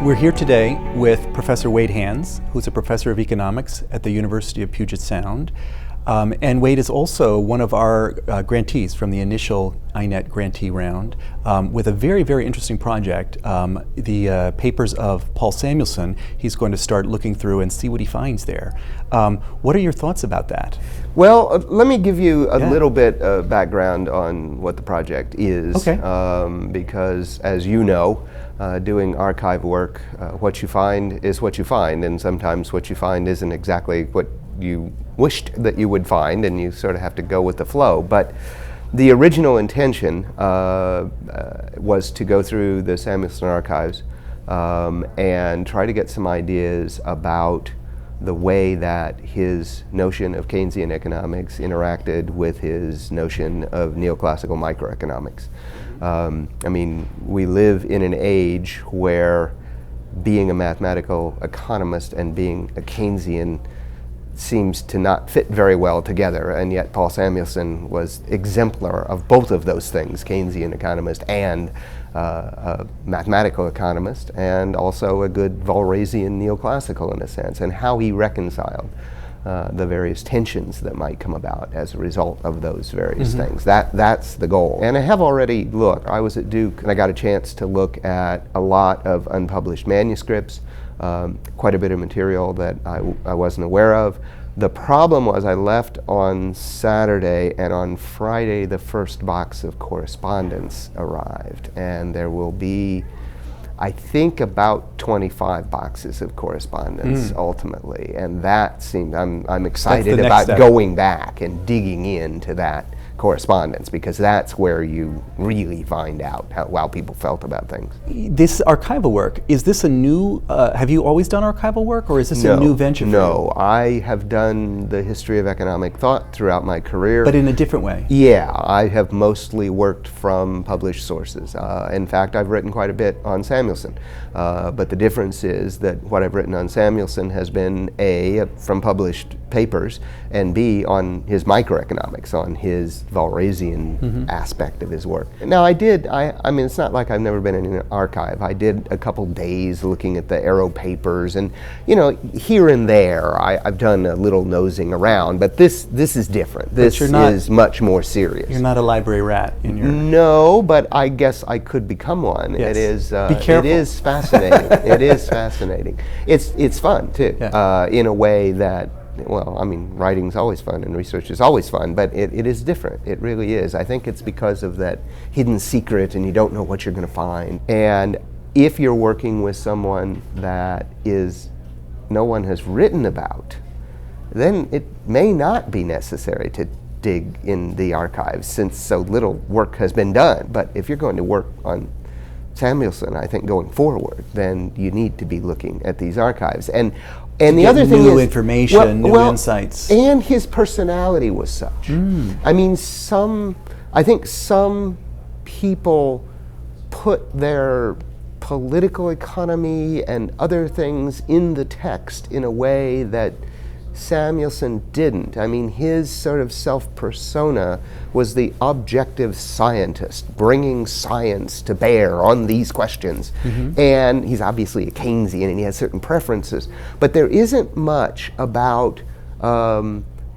We're here today with Professor Wade Hands, who's a professor of economics at the University of Puget Sound. And Wade is also one of our grantees from the initial INET grantee round with a very, very interesting project. The papers of Paul Samuelson, he's going to start looking through and see what he finds there. What are your thoughts about that? Well, let me give you a little bit of background on what the project is. Okay. Because as you know, doing archive work, what you find is what you find, and sometimes what you find isn't exactly what you wished that you would find, and you sort of have to go with the flow. But the original intention was to go through the Samuelson archives and try to get some ideas about the way that his notion of Keynesian economics interacted with his notion of neoclassical microeconomics. I mean, we live in an age where being a mathematical economist and being a Keynesian seems to not fit very well together, and yet Paul Samuelson was exemplar of both of those things, Keynesian economist and a mathematical economist, and also a good Walrasian neoclassical in a sense, and how he reconciled the various tensions that might come about as a result of those various things. That's the goal. And I have already looked. I was at Duke and I got a chance to look at a lot of unpublished manuscripts, quite a bit of material that I wasn't aware of. The problem was I left on Saturday, and on Friday the first box of correspondence arrived, and there will be, I think, about 25 boxes of correspondence ultimately, and that seemed, I'm excited about going back and digging into that correspondence, because that's where you really find out how people felt about things. This archival work, is this a new, have you always done archival work, or is this a new venture for you? No, I have done the history of economic thought throughout my career. But in a different way? Yeah, I have mostly worked from published sources. In fact, I've written quite a bit on Samuelson. But the difference is that what I've written on Samuelson has been A, from published papers, and B, on his microeconomics, on his Walrasian aspect of his work. Now I mean, it's not like I've never been in an archive. I did a couple days looking at the Arrow papers, and you know, here and there I've done a little nosing around, but this is different. This is much more serious. You're not a library rat in your... No, but I guess I could become one. Yes. It is, Be careful. It is fascinating. It is fascinating. It's fun too, in a way that, well, I mean, writing's always fun and research is always fun, but it is different. It really is. I think it's because of that hidden secret, and you don't know what you're going to find. And if you're working with someone that no one has written about, then it may not be necessary to dig in the archives, since so little work has been done. But if you're going to work on Samuelson, I think, going forward, then you need to be looking at these archives. And the other thing is new information, new insights. And his personality was such. I mean, I think some people put their political economy and other things in the text in a way that Samuelson didn't. I mean, his sort of self-persona was the objective scientist, bringing science to bear on these questions. And he's obviously a Keynesian, and he has certain preferences. But there isn't much about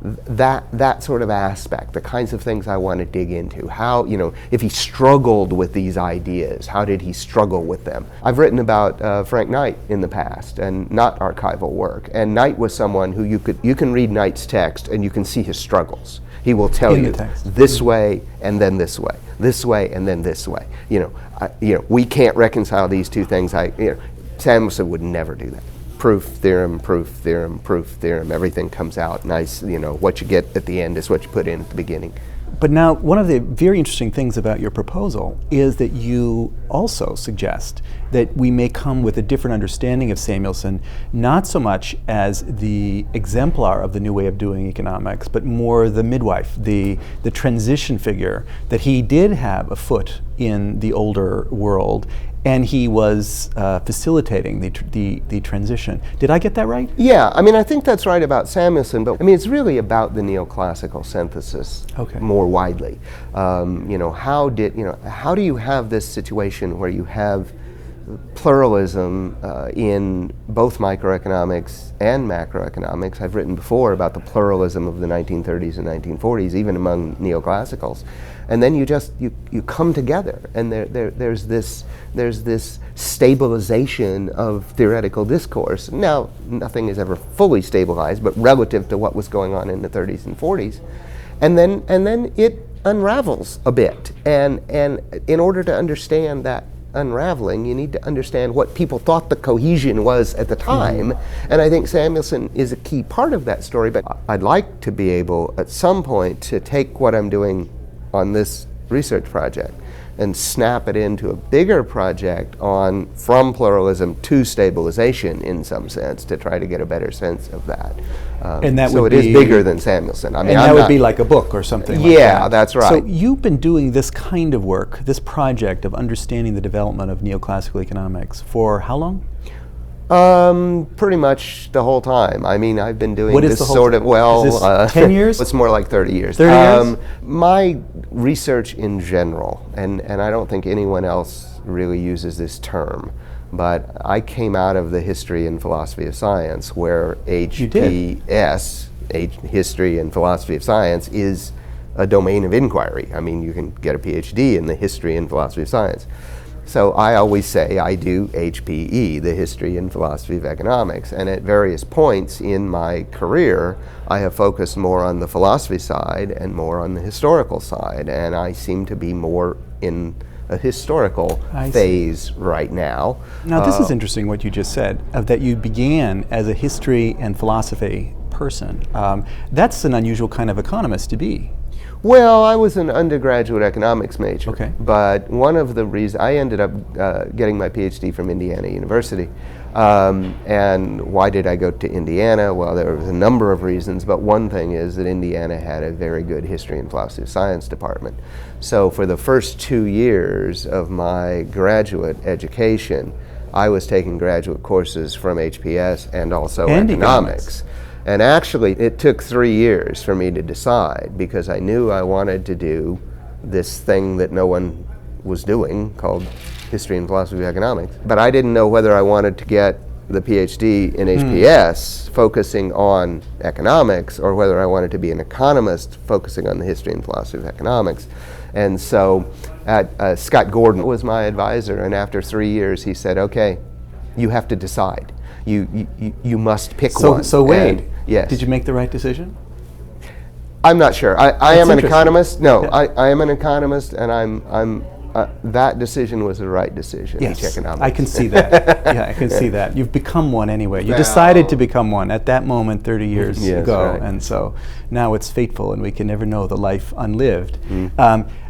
that sort of aspect, the kinds of things I want to dig into. How, you know, if he struggled with these ideas, how did he struggle with them? I've written about Frank Knight in the past, and not archival work. And Knight was someone who you can read Knight's text and you can see his struggles. He will tell you this way and then this way, this way and then this way. You know, we can't reconcile these two things. Samuelson would never do that. Proof, theorem, proof, theorem, proof, theorem. Everything comes out nice. You know, what you get at the end is what you put in at the beginning. But now, one of the very interesting things about your proposal is that you also suggest that we may come with a different understanding of Samuelson, not so much as the exemplar of the new way of doing economics, but more the midwife, the transition figure, that he did have a foot in the older world, and he was facilitating the transition. Did I get that right? Yeah, I mean, I think that's right about Samuelson, but I mean, it's really about the neoclassical synthesis more widely. How do you have this situation where you have pluralism in both microeconomics and macroeconomics. I've written before about the pluralism of the 1930s and 1940s, even among neoclassicals. And then you come together, and there's this stabilization of theoretical discourse. Now, nothing is ever fully stabilized, but relative to what was going on in the 30s and 40s. And then it unravels a bit. And in order to understand that unraveling, you need to understand what people thought the cohesion was at the time. And I think Samuelson is a key part of that story, but I'd like to be able at some point to take what I'm doing on this research project and snap it into a bigger project on from pluralism to stabilization in some sense, to try to get a better sense of that. And that so would it is bigger than Samuelson. I mean, and that would be like a book or something like that. Yeah, that's right. So you've been doing this kind of work, this project of understanding the development of neoclassical economics for how long? Pretty much the whole time. I mean, I've been doing What is this the whole sort of, well, is this 10 years? It's more like 30 years. 30 years? My research in general, and I don't think anyone else really uses this term, but I came out of the history and philosophy of science, where HPS, history and philosophy of science, is a domain of inquiry. I mean, you can get a PhD in the history and philosophy of science. So I always say I do HPE, the history and philosophy of economics, and at various points in my career I have focused more on the philosophy side and more on the historical side, and I seem to be more in a historical phase right now. Now this is interesting what you just said, that you began as a history and philosophy person. That's an unusual kind of economist to be. Well, I was an undergraduate economics major, okay. But one of the reasons, I ended up getting my PhD from Indiana University. And why did I go to Indiana? Well, there was a number of reasons, but one thing is that Indiana had a very good history and philosophy of science department. So for the first 2 years of my graduate education, I was taking graduate courses from HPS and also economics. And actually, it took 3 years for me to decide, because I knew I wanted to do this thing that no one was doing called history and philosophy of economics. But I didn't know whether I wanted to get the PhD in HPS focusing on economics, or whether I wanted to be an economist focusing on the history and philosophy of economics. And so Scott Gordon was my advisor, and after 3 years he said, okay, you have to decide. You must pick one. So Wade, yes. Did you make the right decision? I'm not sure. I am an economist. No, yeah. I am an economist, and that decision was the right decision. Yes, economics. I can see that. Yeah, I can see that. You've become one anyway. You decided to become one at that moment 30 years ago, right. And so now it's fateful, and we can never know the life unlived.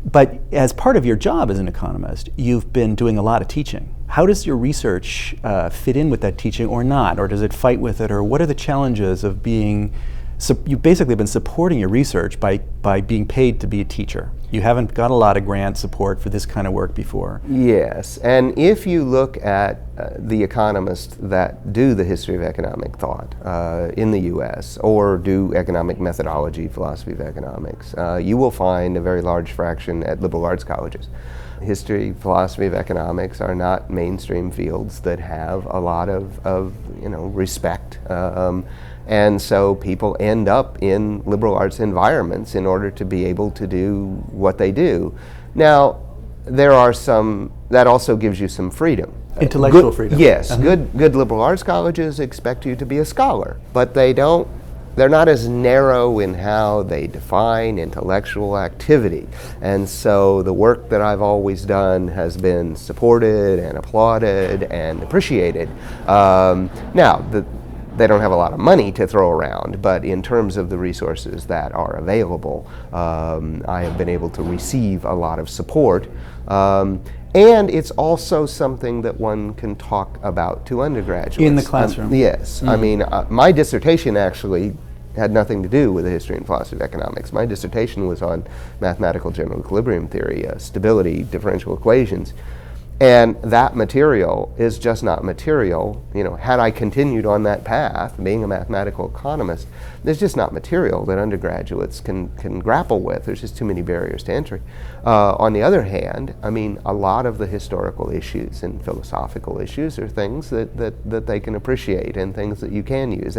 But as part of your job as an economist, you've been doing a lot of teaching. How does your research fit in with that teaching, or not? Or does it fight with it? Or what are the challenges of being, you've basically been supporting your research by being paid to be a teacher. You haven't got a lot of grant support for this kind of work before. Yes, and if you look at the economists that do the history of economic thought in the US, or do economic methodology, philosophy of economics, you will find a very large fraction at liberal arts colleges. History, philosophy of economics are not mainstream fields that have a lot of respect. And so people end up in liberal arts environments in order to be able to do what they do. Now, there are some, that also gives you some freedom. Intellectual freedom. Yes, good liberal arts colleges expect you to be a scholar, but they're not as narrow in how they define intellectual activity. And so the work that I've always done has been supported and applauded and appreciated. Now, they don't have a lot of money to throw around, but in terms of the resources that are available, I have been able to receive a lot of support. And it's also something that one can talk about to undergraduates. In the classroom. Yes. I mean, my dissertation actually had nothing to do with the history and philosophy of economics. My dissertation was on mathematical general equilibrium theory, stability, differential equations. And that material is just not material. Had I continued on that path, being a mathematical economist, there's just not material that undergraduates can grapple with. There's just too many barriers to entry. On the other hand, a lot of the historical issues and philosophical issues are things that they can appreciate and things that you can use.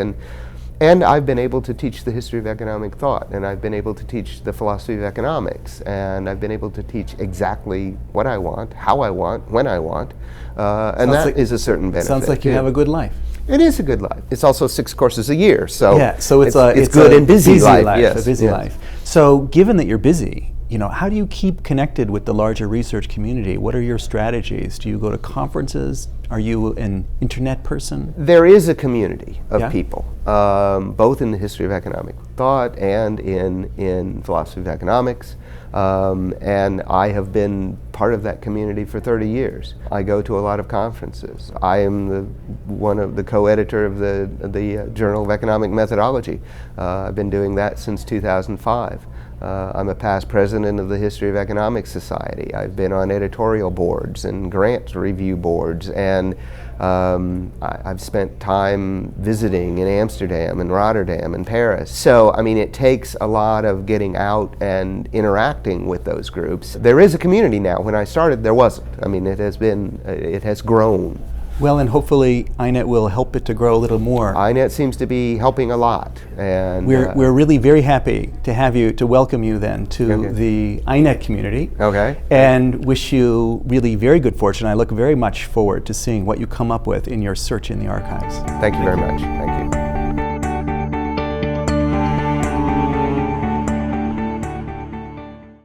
And I've been able to teach the history of economic thought, and I've been able to teach the philosophy of economics, and I've been able to teach exactly what I want, how I want, when I want, and that is a certain benefit. Sounds like you have a good life. It is a good life. It's also 6 courses a year, so it's good and busy life. Yes, a busy life. So, given that you're busy, how do you keep connected with the larger research community? What are your strategies? Do you go to conferences? Are you an internet person? There is a community of people, both in the history of economic thought and in philosophy of economics. And I have been part of that community for 30 years. I go to a lot of conferences. I am one of the co-editor of the Journal of Economic Methodology. I've been doing that since 2005. I'm a past president of the History of Economics Society. I've been on editorial boards and grant review boards, and I've spent time visiting in Amsterdam and Rotterdam and Paris. So, it takes a lot of getting out and interacting with those groups. There is a community now. When I started, there wasn't. It has grown. Well, and hopefully INET will help it to grow a little more. INET seems to be helping a lot, and we're really very happy to welcome you then to the INET community. Okay. And wish you really very good fortune. I look very much forward to seeing what you come up with in your search in the archives. Thank you very much. Thank you.